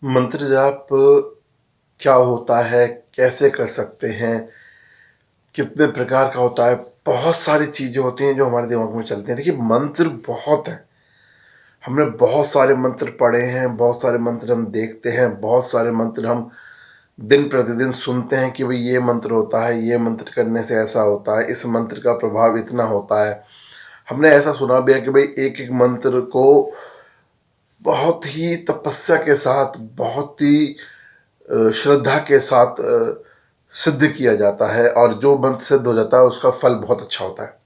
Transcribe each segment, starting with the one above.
मंत्र जाप क्या होता है, कैसे कर सकते हैं, कितने प्रकार का होता है। बहुत सारी चीज़ें होती हैं जो हमारे दिमाग में चलती हैं। देखिए, मंत्र बहुत हैं। हमने बहुत सारे मंत्र पढ़े हैं, बहुत सारे मंत्र हम देखते हैं, बहुत सारे मंत्र हम दिन प्रतिदिन सुनते हैं कि भाई ये मंत्र होता है, ये मंत्र करने से ऐसा होता है, इस मंत्र का प्रभाव इतना होता है। हमने ऐसा सुना भी है कि भाई एक एक मंत्र को बहुत ही तपस्या के साथ, बहुत ही श्रद्धा के साथ सिद्ध किया जाता है, और जो मंत्र सिद्ध हो जाता है उसका फल बहुत अच्छा होता है।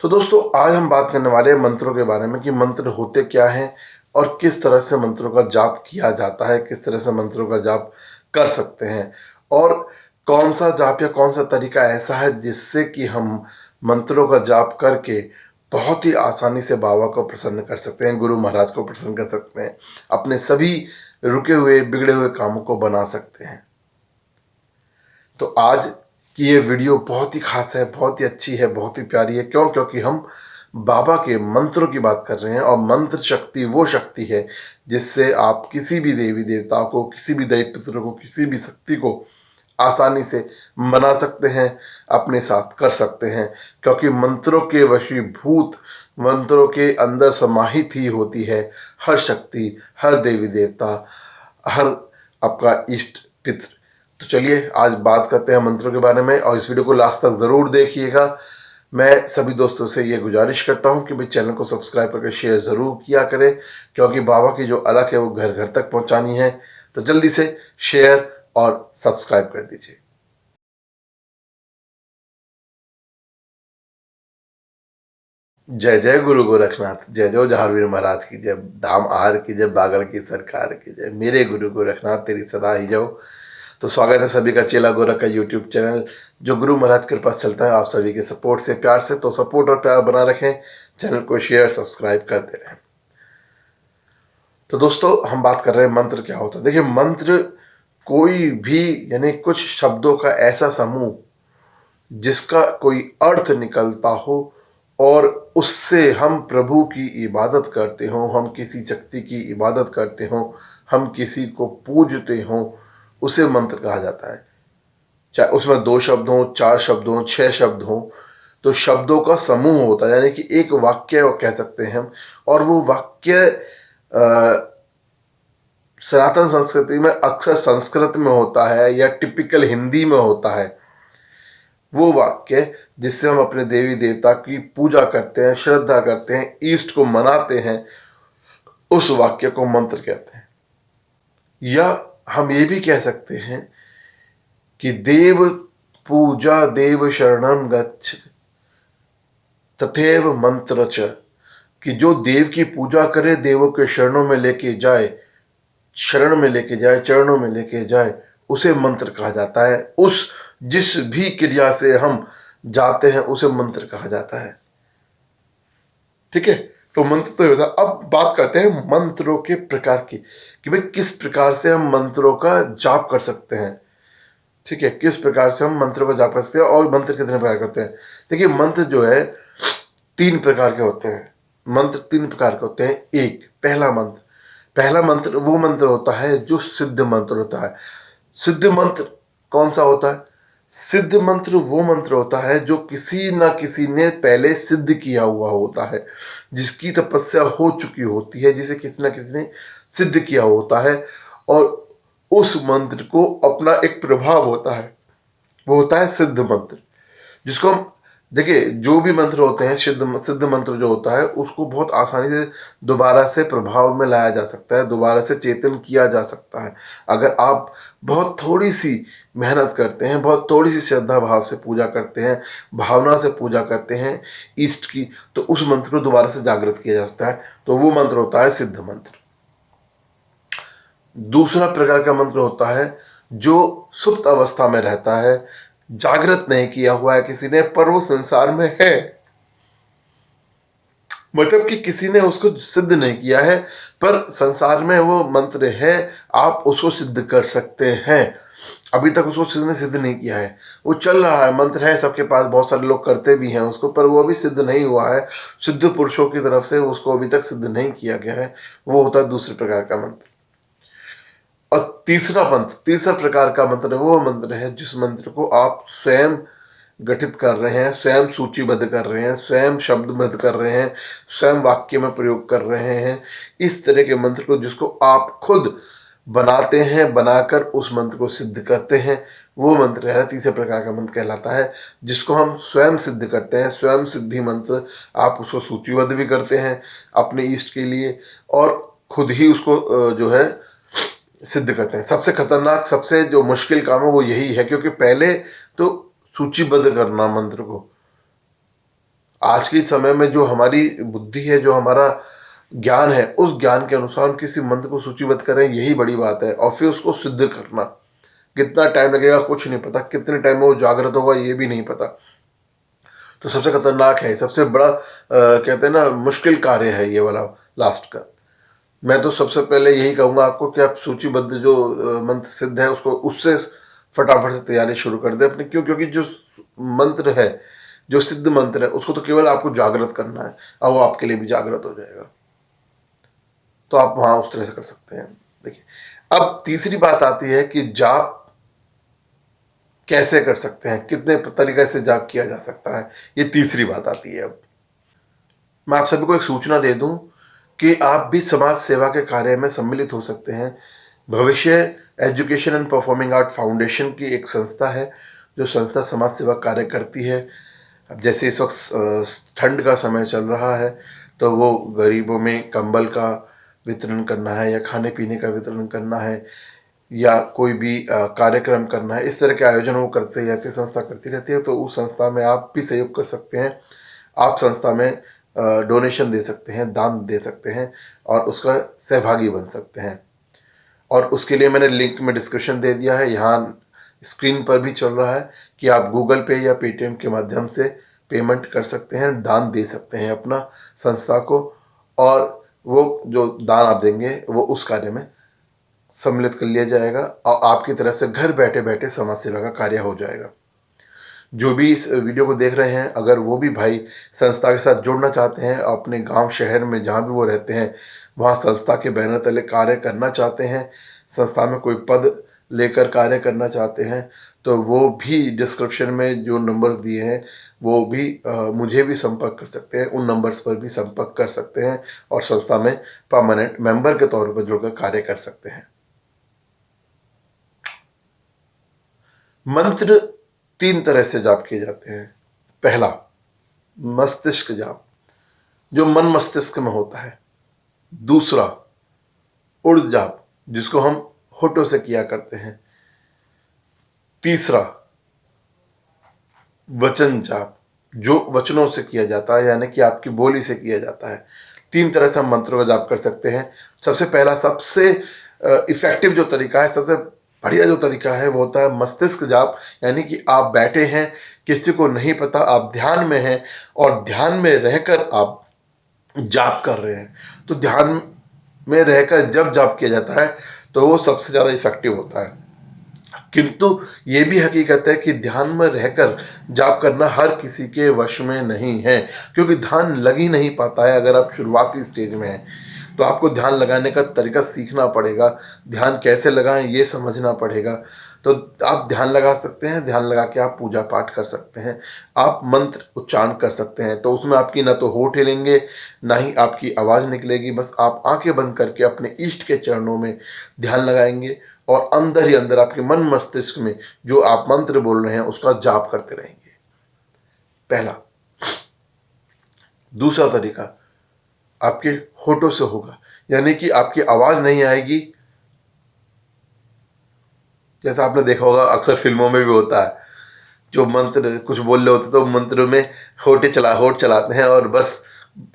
तो दोस्तों, आज हम बात करने वाले हैं मंत्रों के बारे में कि मंत्र होते क्या हैं और किस तरह से मंत्रों का जाप किया जाता है, किस तरह से मंत्रों का जाप कर सकते हैं, और कौन सा जाप या कौन सा तरीका ऐसा है जिससे कि हम मंत्रों का जाप करके बहुत ही आसानी से बाबा को प्रसन्न कर सकते हैं, गुरु महाराज को प्रसन्न कर सकते हैं, अपने सभी रुके हुए बिगड़े हुए कामों को बना सकते हैं। तो आज की ये वीडियो बहुत ही खास है, बहुत ही अच्छी है, बहुत ही प्यारी है। क्यों? क्योंकि हम बाबा के मंत्रों की बात कर रहे हैं, और मंत्र शक्ति वो शक्ति है जिससे आप किसी भी देवी देवता को, किसी भी दैव पुत्र को, किसी भी शक्ति को आसानी से मना सकते हैं, अपने साथ कर सकते हैं। क्योंकि मंत्रों के वशीभूत, मंत्रों के अंदर समाहित ही होती है हर शक्ति, हर देवी देवता, हर आपका इष्ट पितृ। तो चलिए आज बात करते हैं मंत्रों के बारे में, और इस वीडियो को लास्ट तक ज़रूर देखिएगा। मैं सभी दोस्तों से ये गुजारिश करता हूँ कि भाई चैनल को सब्सक्राइब करके शेयर ज़रूर किया करें, क्योंकि बाबा की जो अलख है वो घर घर तक पहुँचानी है। तो जल्दी से शेयर और सब्सक्राइब कर दीजिए। जय जय गुरु गोरखनाथ, जय जय जहावीर महाराज की जय, धाम आहार की जय, बागड़ की सरकार की जय, मेरे गुरु गोरखनाथ तेरी सदा ही जाओ। तो स्वागत है सभी का चेला गोरख का यूट्यूब चैनल, जो गुरु महाराज के पास चलता है आप सभी के सपोर्ट से, प्यार से। तो सपोर्ट और प्यार बना रखें, चैनल को शेयर सब्सक्राइब करते रहें। तो दोस्तों, हम बात कर रहे हैं मंत्र क्या होता है। देखिए, मंत्र कोई भी, यानी कुछ शब्दों का ऐसा समूह जिसका कोई अर्थ निकलता हो, और उससे हम प्रभु की इबादत करते हों, हम किसी शक्ति की इबादत करते हों, हम किसी को पूजते हों, उसे मंत्र कहा जाता है। चाहे उसमें 2 शब्द हों, 4 शब्द हों, 6 शब्द हों, तो शब्दों का समूह होता है, यानी कि एक वाक्य कह सकते हैं हम। और वो वाक्य सनातन संस्कृति में अक्सर संस्कृत में होता है या टिपिकल हिंदी में होता है। वो वाक्य जिससे हम अपने देवी देवता की पूजा करते हैं, श्रद्धा करते हैं, ईष्ट को मनाते हैं, उस वाक्य को मंत्र कहते हैं। या हम ये भी कह सकते हैं कि देव पूजा देव शरणम गच्छ तथैव मंत्र च, कि जो देव की पूजा करे, देवों के शरणों में लेके जाए, शरण में लेके जाए, चरणों में लेके जाए, उसे मंत्र कहा जाता है। उस जिस भी क्रिया से हम जाते हैं उसे मंत्र कहा जाता है। ठीक है, तो मंत्र तो होता है। अब बात करते हैं मंत्रों के प्रकार की, कि भाई किस प्रकार से हम मंत्रों का जाप कर सकते हैं। ठीक है, किस प्रकार से हम मंत्रों का जाप कर सकते हैं, और मंत्र कितने प्रकार के होते हैं। देखिए, मंत्र जो है 3 प्रकार के होते हैं। मंत्र 3 प्रकार के होते हैं। एक, पहला मंत्र वो मंत्र होता है जो सिद्ध मंत्र होता है। सिद्ध मंत्र कौन सा होता है? सिद्ध मंत्र वो मंत्र होता है जो किसी ना किसी ने पहले सिद्ध किया हुआ होता है, जिसकी तपस्या हो चुकी होती है, जिसे किसी ना किसी ने सिद्ध किया होता है, और उस मंत्र को अपना एक प्रभाव होता है, वो होता है सिद्ध मंत्र। जिसको हम, देखिए, जो भी मंत्र होते हैं, सिद्ध मंत्र जो होता है उसको बहुत आसानी से दोबारा से प्रभाव में लाया जा सकता है, दोबारा से चेतन किया जा सकता है। अगर आप बहुत थोड़ी सी मेहनत करते हैं, बहुत थोड़ी सी श्रद्धा भाव से पूजा करते हैं, भावना से पूजा करते हैं इष्ट की, तो उस मंत्र को दोबारा से जागृत किया जा सकता है। तो वो मंत्र होता है सिद्ध मंत्र। दूसरा प्रकार का मंत्र होता है जो सुप्त अवस्था में रहता है, जागृत नहीं किया हुआ है किसी ने, पर वो संसार में है, मतलब कि किसी ने उसको सिद्ध नहीं किया है, पर संसार में वो मंत्र है, आप उसको सिद्ध कर सकते हैं। अभी तक उसको सिद्ध ने सिद्ध नहीं किया है, वो चल रहा है, मंत्र है सबके पास, बहुत सारे लोग करते भी हैं उसको, पर वो अभी सिद्ध नहीं हुआ है। सिद्ध पुरुषों की तरफ से उसको अभी तक सिद्ध नहीं किया गया है। वो होता है दूसरे प्रकार का मंत्र। और तीसरा प्रकार का मंत्र वो मंत्र है जिस मंत्र को आप स्वयं गठित कर रहे हैं, स्वयं सूचीबद्ध कर रहे हैं, स्वयं शब्दबद्ध कर रहे हैं, स्वयं वाक्य में प्रयोग कर रहे हैं। इस तरह के मंत्र को जिसको आप खुद बनाते हैं, बनाकर उस मंत्र को सिद्ध करते हैं, वो मंत्र है तीसरे प्रकार का मंत्र कहलाता है। जिसको हम स्वयं सिद्ध करते हैं, स्वयं सिद्धि मंत्र, आप उसको सूचीबद्ध भी करते हैं अपने इष्ट के लिए और खुद ही उसको जो है सिद्ध करते हैं। सबसे खतरनाक, सबसे जो मुश्किल काम है वो यही है, क्योंकि पहले तो सूचीबद्ध करना मंत्र को, आज के समय में जो हमारी बुद्धि है, जो हमारा ज्ञान है, उस ज्ञान के अनुसार हम किसी मंत्र को सूचीबद्ध करें, यही बड़ी बात है। और फिर उसको सिद्ध करना, कितना टाइम लगेगा कुछ नहीं पता, कितने टाइम में वो जागृत होगा ये भी नहीं पता। तो सबसे खतरनाक है, सबसे बड़ा कहते हैं ना मुश्किल कार्य है ये वाला लास्ट का। मैं तो सबसे पहले यही कहूँगा आपको कि आप सूचीबद्ध जो मंत्र सिद्ध है उसको, उससे फटाफट से तैयारी शुरू कर दें अपनी। क्यों? क्योंकि जो मंत्र है, जो सिद्ध मंत्र है, उसको तो केवल आपको जागृत करना है और वो आपके लिए भी जागृत हो जाएगा। तो आप वहाँ उस तरह से कर सकते हैं। देखिए, अब तीसरी बात आती है कि जाप कैसे कर सकते हैं, कितने तरीके से जाप किया जा सकता है, ये तीसरी बात आती है। अब मैं आप सभी को एक सूचना दे दूं कि आप भी समाज सेवा के कार्य में सम्मिलित हो सकते हैं। भविष्य education and performing art foundation की एक संस्था है, जो संस्था समाज सेवा कार्य करती है। अब जैसे इस वक्त ठंड का समय चल रहा है, तो वो गरीबों में कंबल का वितरण करना है, या खाने पीने का वितरण करना है, या कोई भी कार्यक्रम करना है, इस तरह के आयोजन वो करते रहते, संस्था करती रहती है। तो उस संस्था में आप भी सहयोग कर सकते हैं। आप संस्था में डोनेशन दे सकते हैं, दान दे सकते हैं और उसका सहभागी बन सकते हैं। और उसके लिए मैंने लिंक में डिस्क्रिप्शन दे दिया है, यहाँ स्क्रीन पर भी चल रहा है कि आप गूगल पे या पेटीएम के माध्यम से पेमेंट कर सकते हैं, दान दे सकते हैं अपना संस्था को, और वो जो दान आप देंगे वो उस कार्य में सम्मिलित कर लिया जाएगा और आपकी तरफ से घर बैठे बैठे समाज सेवा का कार्य हो जाएगा। जो भी इस वीडियो को देख रहे हैं, अगर वो भी भाई संस्था के साथ जुड़ना चाहते हैं, अपने गांव शहर में जहां भी वो रहते हैं वहां संस्था के बैनर तले कार्य करना चाहते हैं, संस्था में कोई पद लेकर कार्य करना चाहते हैं, तो वो भी डिस्क्रिप्शन में जो नंबर्स दिए हैं वो भी मुझे भी संपर्क कर सकते हैं, उन नंबर्स पर भी संपर्क कर सकते हैं और संस्था में परमानेंट मेंबर के तौर पर जुड़कर कार्य कर सकते हैं। मंत्र 3 तरह से जाप किए जाते हैं। पहला, मस्तिष्क जाप, जो मन मस्तिष्क में होता है। दूसरा, उर्द जाप, जिसको हम होठों से किया करते हैं। तीसरा, वचन जाप, जो वचनों से किया जाता है, यानी कि आपकी बोली से किया जाता है। 3 तरह से हम मंत्रों का जाप कर सकते हैं। सबसे पहला, सबसे इफेक्टिव जो तरीका है, सबसे बढ़िया जो तरीका है, वो होता है मस्तिष्क जाप। यानी कि आप बैठे हैं, किसी को नहीं पता, आप ध्यान में हैं और ध्यान में रहकर आप जाप कर रहे हैं। तो ध्यान में रहकर जब जाप किया जाता है तो वो सबसे ज़्यादा इफेक्टिव होता है। किंतु ये भी हकीकत है कि ध्यान में रहकर जाप करना हर किसी के वश में नहीं है, क्योंकि ध्यान लग ही नहीं पाता है। अगर आप शुरुआती स्टेज में हैं तो आपको ध्यान लगाने का तरीका सीखना पड़ेगा, ध्यान कैसे लगाएं ये समझना पड़ेगा। तो आप ध्यान लगा सकते हैं, ध्यान लगा के आप पूजा पाठ कर सकते हैं, आप मंत्र उच्चारण कर सकते हैं। तो उसमें आपकी ना तो होठ हिलेंगे, ना ही आपकी आवाज़ निकलेगी, बस आप आंखें बंद करके अपने इष्ट के चरणों में ध्यान लगाएंगे और अंदर ही अंदर आपके मन मस्तिष्क में जो आप मंत्र बोल रहे हैं उसका जाप करते रहेंगे। पहला। दूसरा तरीका आपके होठों से होगा, यानी कि आपकी आवाज़ नहीं आएगी। जैसा आपने देखा होगा अक्सर फिल्मों में भी होता है, जो मंत्र कुछ बोल रहे होते तो मंत्र में होठ चलाते हैं और बस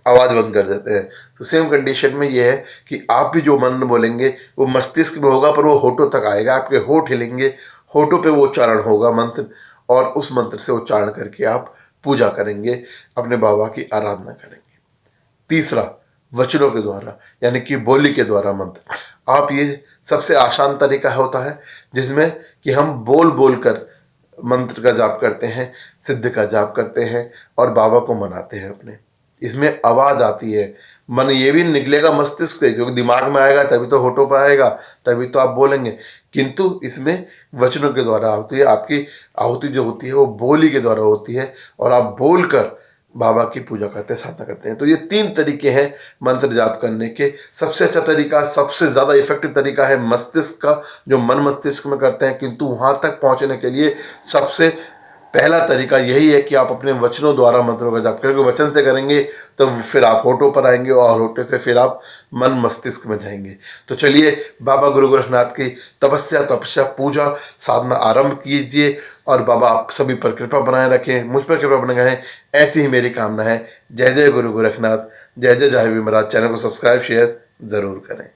आवाज़ बंद कर देते हैं। तो सेम कंडीशन में ये है कि आप भी जो मंत्र बोलेंगे वो मस्तिष्क में होगा, पर वो होठों तक आएगा, आपके होठ हिलेंगे, होठों पे वो उच्चारण होगा मंत्र, और उस मंत्र से उच्चारण करके आप पूजा करेंगे, अपने बाबा की आराधना करेंगे। तीसरा, वचनों के द्वारा, यानी कि बोली के द्वारा मंत्र। आप ये सबसे आसान तरीका होता है जिसमें कि हम बोल बोल कर मंत्र का जाप करते हैं, सिद्ध का जाप करते हैं और बाबा को मनाते हैं अपने। इसमें आवाज़ आती है। मन ये भी निकलेगा मस्तिष्क से, क्योंकि दिमाग में आएगा तभी तो होठों पर आएगा, तभी तो आप बोलेंगे। किंतु इसमें वचनों के द्वारा होती है। आपकी आहुति जो होती है वो बोली के द्वारा होती है, और आप बोलकर बाबा की पूजा करते हैं, साधना करते हैं। तो ये 3 तरीके हैं मंत्र जाप करने के। सबसे अच्छा तरीका, सबसे ज़्यादा इफेक्टिव तरीका है मस्तिष्क का, जो मन मस्तिष्क में करते हैं। किंतु वहाँ तक पहुँचने के लिए सबसे पहला तरीका यही है कि आप अपने वचनों द्वारा मंत्रों का जाप करेंगे। वचन से करेंगे तो फिर आप होठों पर आएंगे, और होठों से फिर आप मन मस्तिष्क में जाएंगे। तो चलिए बाबा गुरु गोरखनाथ की तपस्या, तपस्या, पूजा, साधना आरंभ कीजिए, और बाबा आप सभी पर कृपा बनाए रखें, मुझ पर कृपा बनाए, ऐसी ही मेरी कामना है। जय जय गुरु गोरखनाथ, जय जय जाहि महाराज। चैनल को सब्सक्राइब शेयर ज़रूर करें।